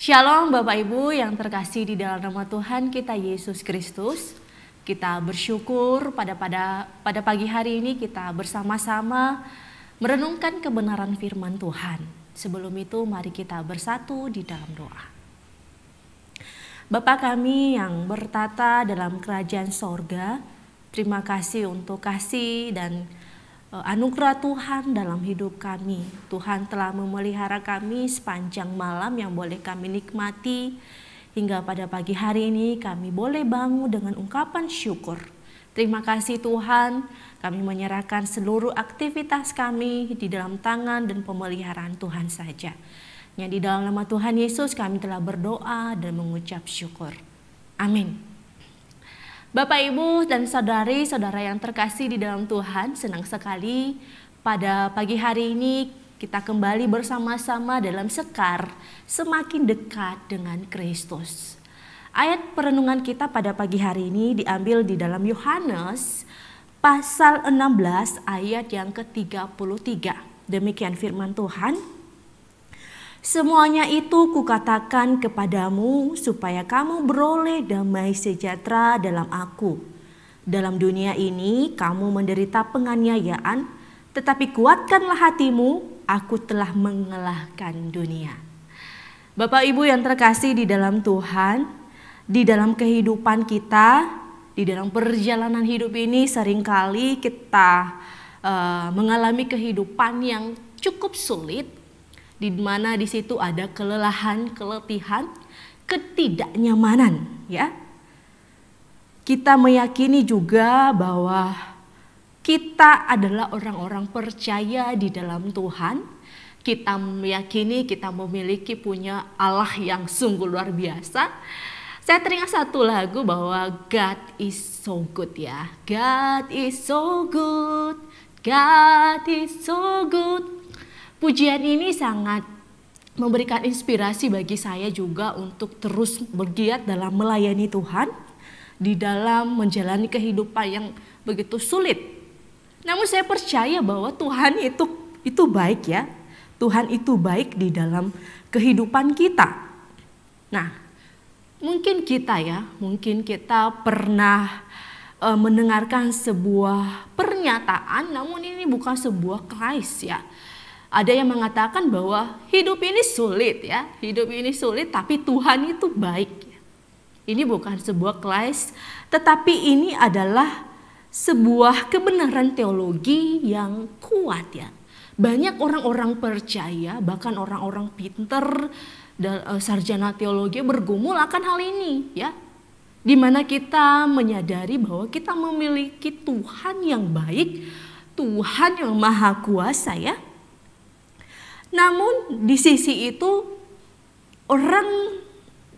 Shalom Bapak Ibu yang terkasih di dalam nama Tuhan kita Yesus Kristus. Kita bersyukur pada pagi hari ini kita bersama-sama merenungkan kebenaran firman Tuhan. Sebelum itu mari kita bersatu di dalam doa. Bapa kami yang bertata dalam kerajaan sorga, terima kasih untuk kasih dan anugerah Tuhan dalam hidup kami. Tuhan telah memelihara kami sepanjang malam yang boleh kami nikmati. Hingga pada pagi hari ini kami boleh bangun dengan ungkapan syukur. Terima kasih Tuhan, kami menyerahkan seluruh aktivitas kami di dalam tangan dan pemeliharaan Tuhan saja. Yang di dalam nama Tuhan Yesus kami telah berdoa dan mengucap syukur. Amin. Bapak, Ibu, dan saudari-saudara yang terkasih di dalam Tuhan, senang sekali pada pagi hari ini kita kembali bersama-sama dalam sekar semakin dekat dengan Kristus. Ayat perenungan kita pada pagi hari ini diambil di dalam Yohanes pasal 16 ayat yang ke-33. Demikian firman Tuhan. Semuanya itu kukatakan kepadamu supaya kamu beroleh damai sejahtera dalam aku. Dalam dunia ini kamu menderita penganiayaan, tetapi kuatkanlah hatimu, aku telah mengalahkan dunia. Bapak Ibu yang terkasih di dalam Tuhan, di dalam kehidupan kita, di dalam perjalanan hidup ini seringkali kita mengalami kehidupan yang cukup sulit, di mana di situ ada kelelahan, keletihan, ketidaknyamanan, ya. Kita meyakini juga bahwa kita adalah orang-orang percaya di dalam Tuhan. Kita meyakini kita memiliki punya Allah yang sungguh luar biasa. Saya teringat satu lagu bahwa God is so good, ya. God is so good, God is so good. Pujian ini sangat memberikan inspirasi bagi saya juga untuk terus bergiat dalam melayani Tuhan, di dalam menjalani kehidupan yang begitu sulit. Namun saya percaya bahwa Tuhan itu baik, ya. Tuhan itu baik di dalam kehidupan kita. Nah, mungkin kita pernah mendengarkan sebuah pernyataan, namun ini bukan sebuah klaim, ya. Ada yang mengatakan bahwa hidup ini sulit, ya. Hidup ini sulit tapi Tuhan itu baik. Ini bukan sebuah klaim, tetapi ini adalah sebuah kebenaran teologi yang kuat, ya. Banyak orang-orang percaya, bahkan orang-orang pinter dan sarjana teologi bergumul akan hal ini, ya. Di mana kita menyadari bahwa kita memiliki Tuhan yang baik, Tuhan yang maha kuasa, ya. Namun di sisi itu orang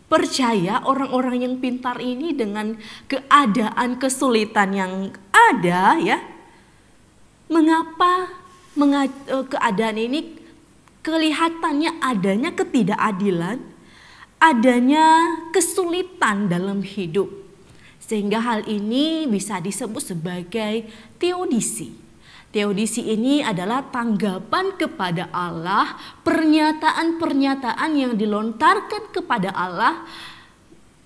percaya, orang-orang yang pintar ini dengan keadaan kesulitan yang ada, ya. Mengapa keadaan ini kelihatannya adanya ketidakadilan, adanya kesulitan dalam hidup. Sehingga hal ini bisa disebut sebagai teodisi. Teodisi ini adalah tanggapan kepada Allah, pernyataan-pernyataan yang dilontarkan kepada Allah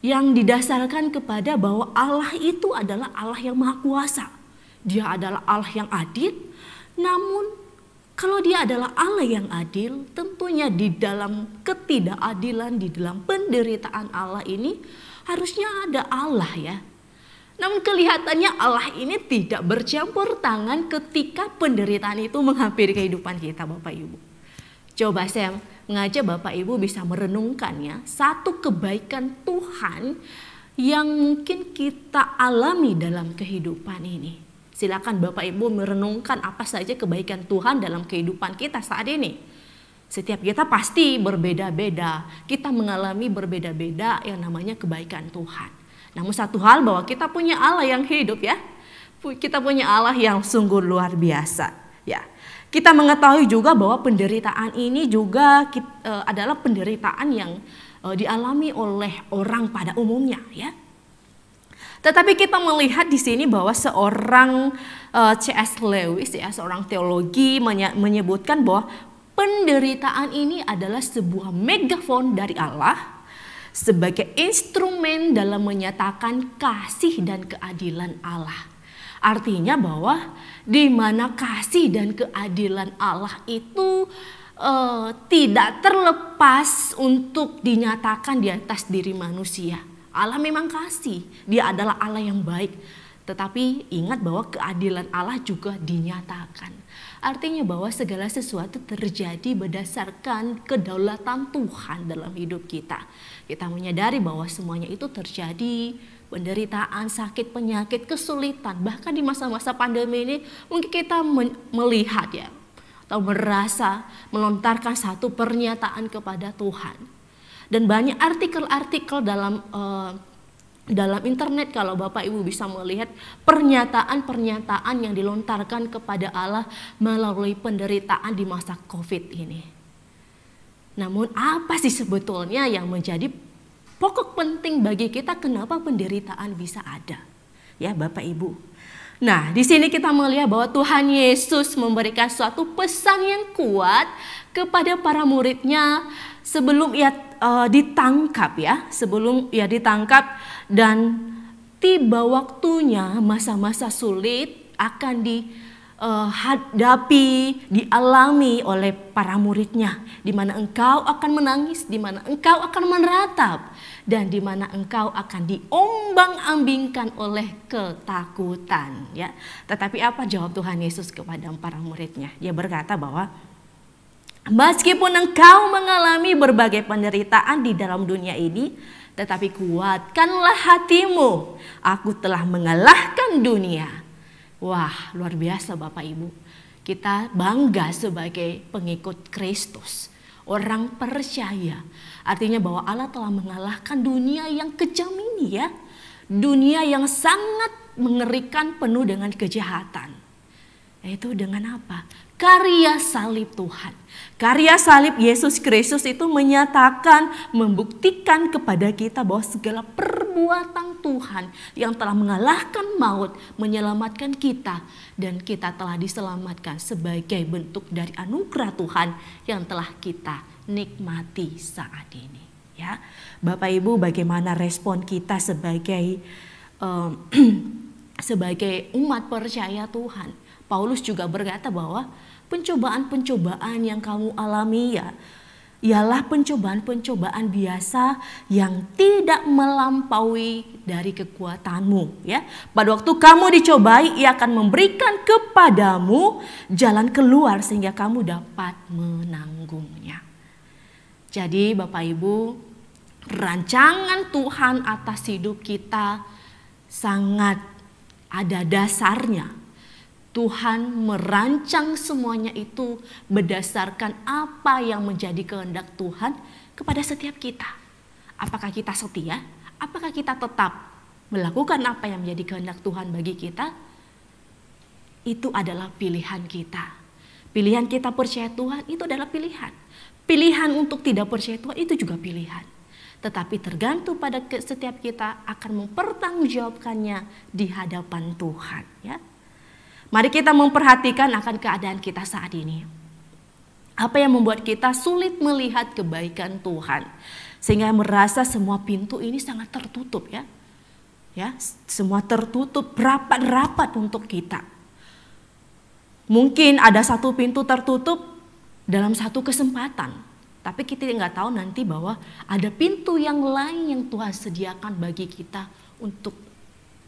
yang didasarkan kepada bahwa Allah itu adalah Allah yang maha kuasa. Dia adalah Allah yang adil. Namun kalau dia adalah Allah yang adil, tentunya di dalam ketidakadilan, di dalam penderitaan Allah ini harusnya ada Allah, ya. Namun kelihatannya Allah ini tidak bercampur tangan ketika penderitaan itu menghampiri kehidupan kita, Bapak Ibu. Coba saya mengajak Bapak Ibu bisa merenungkannya, satu kebaikan Tuhan yang mungkin kita alami dalam kehidupan ini. Silakan Bapak Ibu merenungkan apa saja kebaikan Tuhan dalam kehidupan kita saat ini. Setiap kita pasti berbeda-beda, kita mengalami berbeda-beda yang namanya kebaikan Tuhan. Namun satu hal bahwa kita punya Allah yang hidup, ya. Kita punya Allah yang sungguh luar biasa, ya. Kita mengetahui juga bahwa penderitaan ini juga adalah penderitaan yang dialami oleh orang pada umumnya, ya. Tetapi kita melihat di sini bahwa seorang C.S. Lewis, ya, seorang teologi menyebutkan bahwa penderitaan ini adalah sebuah megafon dari Allah sebagai instrumen dalam menyatakan kasih dan keadilan Allah. Artinya bahwa di mana kasih dan keadilan Allah itu tidak terlepas untuk dinyatakan di atas diri manusia. Allah memang kasih, Dia adalah Allah yang baik. Tetapi ingat bahwa keadilan Allah juga dinyatakan. Artinya bahwa segala sesuatu terjadi berdasarkan kedaulatan Tuhan dalam hidup kita. Kita menyadari bahwa semuanya itu terjadi, penderitaan, sakit, penyakit, kesulitan. Bahkan di masa-masa pandemi ini mungkin kita melihat ya, atau merasa melontarkan satu pernyataan kepada Tuhan. Dan banyak artikel-artikel dalam internet, kalau Bapak Ibu bisa melihat pernyataan-pernyataan yang dilontarkan kepada Allah melalui penderitaan di masa COVID ini. Namun apa sih sebetulnya yang menjadi pokok penting bagi kita kenapa penderitaan bisa ada? Ya Bapak Ibu. Nah, di sini kita melihat bahwa Tuhan Yesus memberikan suatu pesan yang kuat kepada para muridnya sebelum ia ditangkap ya, sebelum ia ditangkap dan tiba waktunya masa-masa sulit akan dihadapi, dialami oleh para muridnya, di mana engkau akan menangis, di mana engkau akan meratap, dan di mana engkau akan diombang-ambingkan oleh ketakutan ya. Tetapi apa jawab Tuhan Yesus kepada para muridnya? Dia berkata bahwa meskipun engkau mengalami berbagai penderitaan di dalam dunia ini, tetapi kuatkanlah hatimu, aku telah mengalahkan dunia. Wah, luar biasa Bapak Ibu. Kita bangga sebagai pengikut Kristus, orang percaya. Artinya bahwa Allah telah mengalahkan dunia yang kejam ini ya. Dunia yang sangat mengerikan, penuh dengan kejahatan. Yaitu dengan apa? Karya salib Tuhan. Karya salib Yesus Kristus itu menyatakan, membuktikan kepada kita bahwa segala perbuatan Tuhan yang telah mengalahkan maut, menyelamatkan kita, dan kita telah diselamatkan sebagai bentuk dari anugerah Tuhan yang telah kita nikmati saat ini. Ya, Bapak Ibu, bagaimana respon kita sebagai sebagai umat percaya Tuhan? Paulus juga berkata bahwa pencobaan-pencobaan yang kamu alami ya, ialah pencobaan-pencobaan biasa yang tidak melampaui dari kekuatanmu ya. Pada waktu kamu dicobai, Ia akan memberikan kepadamu jalan keluar sehingga kamu dapat menanggungnya. Jadi Bapak Ibu, rancangan Tuhan atas hidup kita sangat ada dasarnya. Tuhan merancang semuanya itu berdasarkan apa yang menjadi kehendak Tuhan kepada setiap kita. Apakah kita setia? Apakah kita tetap melakukan apa yang menjadi kehendak Tuhan bagi kita? Itu adalah pilihan kita. Pilihan kita percaya Tuhan itu adalah pilihan. Pilihan untuk tidak percaya Tuhan itu juga pilihan. Tetapi tergantung pada setiap kita akan mempertanggungjawabkannya di hadapan Tuhan ya. Mari kita memperhatikan akan keadaan kita saat ini. Apa yang membuat kita sulit melihat kebaikan Tuhan. Sehingga merasa semua pintu ini sangat tertutup ya. Ya, semua tertutup rapat-rapat untuk kita. Mungkin ada satu pintu tertutup dalam satu kesempatan. Tapi kita nggak tahu nanti bahwa ada pintu yang lain yang Tuhan sediakan bagi kita untuk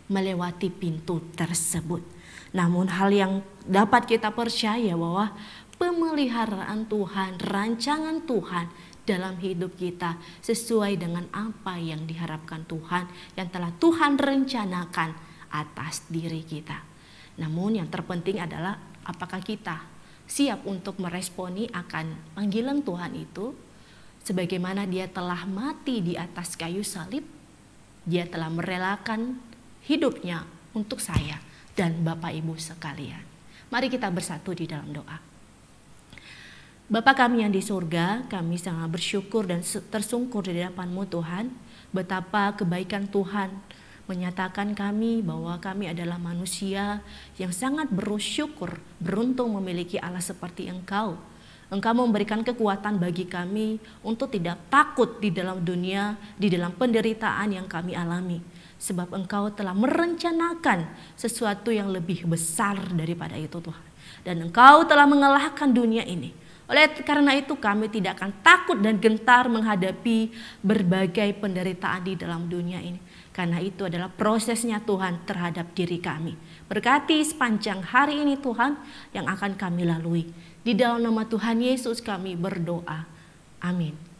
melewati pintu tersebut. Namun hal yang dapat kita percaya bahwa pemeliharaan Tuhan, rancangan Tuhan dalam hidup kita sesuai dengan apa yang diharapkan Tuhan, yang telah Tuhan rencanakan atas diri kita. Namun yang terpenting adalah apakah kita siap untuk meresponi akan panggilan Tuhan itu, sebagaimana Dia telah mati di atas kayu salib, Dia telah merelakan hidupnya untuk saya dan Bapak Ibu sekalian. Mari kita bersatu di dalam doa. Bapa kami yang di surga, kami sangat bersyukur dan tersungkur di hadapan-Mu Tuhan. Betapa kebaikan Tuhan menyatakan kami bahwa kami adalah manusia yang sangat bersyukur, beruntung memiliki Allah seperti Engkau. Engkau memberikan kekuatan bagi kami untuk tidak takut di dalam dunia, di dalam penderitaan yang kami alami. Sebab Engkau telah merencanakan sesuatu yang lebih besar daripada itu Tuhan. Dan Engkau telah mengalahkan dunia ini. Oleh karena itu kami tidak akan takut dan gentar menghadapi berbagai penderitaan di dalam dunia ini. Karena itu adalah prosesnya Tuhan terhadap diri kami. Berkati sepanjang hari ini Tuhan yang akan kami lalui. Di dalam nama Tuhan Yesus kami berdoa. Amin.